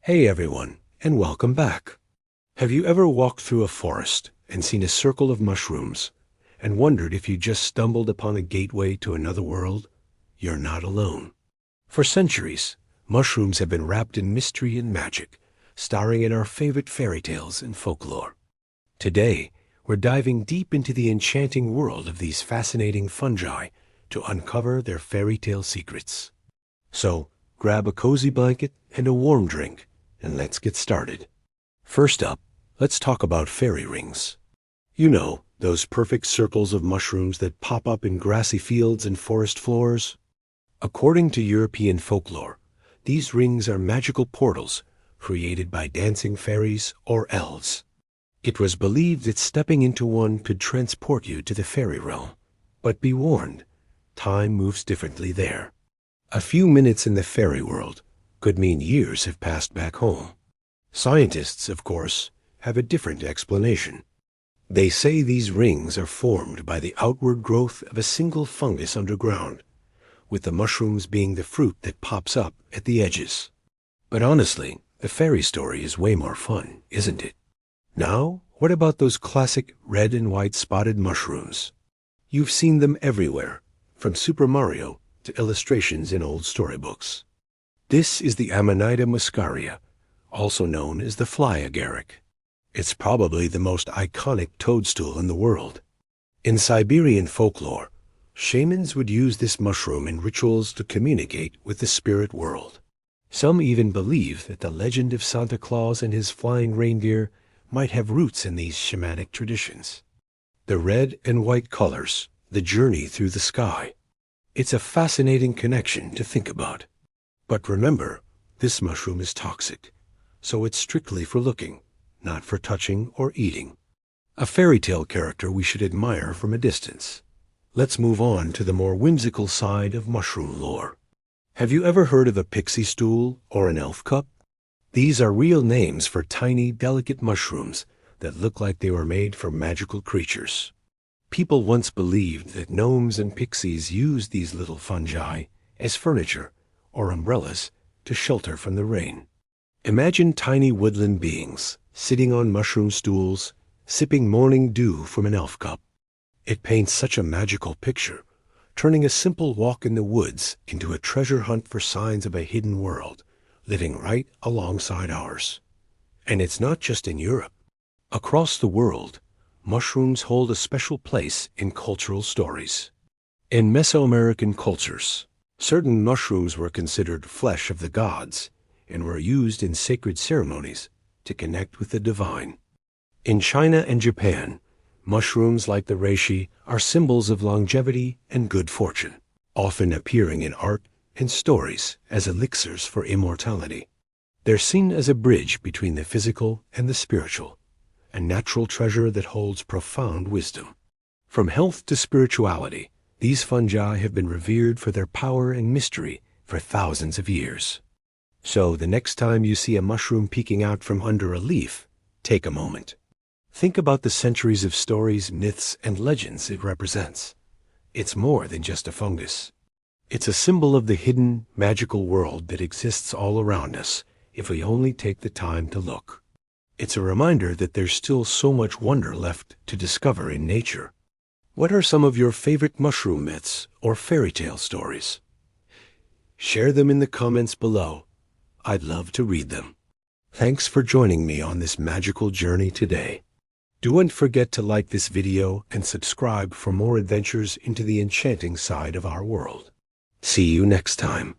Hey everyone, and welcome back. Have you ever walked through a forest and seen a circle of mushrooms and wondered if you just stumbled upon a gateway to another world? You're not alone. For centuries, mushrooms have been wrapped in mystery and magic, starring in our favorite fairy tales and folklore. Today, we're diving deep into the enchanting world of these fascinating fungi to uncover their fairy tale secrets. So, grab a cozy blanket and a warm drink, and let's get started. First up, let's talk about fairy rings. You know, those perfect circles of mushrooms that pop up in grassy fields and forest floors? According to European folklore, these rings are magical portals created by dancing fairies or elves. It was believed that stepping into one could transport you to the fairy realm. But be warned, time moves differently there. A few minutes in the fairy world could mean years have passed back home. Scientists, of course, have a different explanation. They say these rings are formed by the outward growth of a single fungus underground, with the mushrooms being the fruit that pops up at the edges. But honestly, the fairy story is way more fun, isn't it? Now, what about those classic red and white spotted mushrooms? You've seen them everywhere, from Super Mario to illustrations in old storybooks. This is the Amanita muscaria, also known as the fly agaric. It's probably the most iconic toadstool in the world. In Siberian folklore, shamans would use this mushroom in rituals to communicate with the spirit world. Some even believe that the legend of Santa Claus and his flying reindeer might have roots in these shamanic traditions. The red and white colors, the journey through the sky. It's a fascinating connection to think about. But remember, this mushroom is toxic, so it's strictly for looking, not for touching or eating. A fairy tale character we should admire from a distance. Let's move on to the more whimsical side of mushroom lore. Have you ever heard of a pixie stool or an elf cup? These are real names for tiny, delicate mushrooms that look like they were made for magical creatures. People once believed that gnomes and pixies used these little fungi as furniture or umbrellas to shelter from the rain. Imagine tiny woodland beings sitting on mushroom stools, sipping morning dew from an elf cup. It paints such a magical picture, turning a simple walk in the woods into a treasure hunt for signs of a hidden world, living right alongside ours. And it's not just in Europe. Across the world, mushrooms hold a special place in cultural stories. In Mesoamerican cultures, certain mushrooms were considered flesh of the gods and were used in sacred ceremonies to connect with the divine. In China and Japan, mushrooms like the reishi are symbols of longevity and good fortune, often appearing in art and stories as elixirs for immortality. They're seen as a bridge between the physical and the spiritual, a natural treasure that holds profound wisdom. From health to spirituality, these fungi have been revered for their power and mystery for thousands of years. So the next time you see a mushroom peeking out from under a leaf, take a moment. Think about the centuries of stories, myths, and legends it represents. It's more than just a fungus. It's a symbol of the hidden, magical world that exists all around us if we only take the time to look. It's a reminder that there's still so much wonder left to discover in nature. What are some of your favorite mushroom myths or fairy tale stories? Share them in the comments below. I'd love to read them. Thanks for joining me on this magical journey today. Don't forget to like this video and subscribe for more adventures into the enchanting side of our world. See you next time.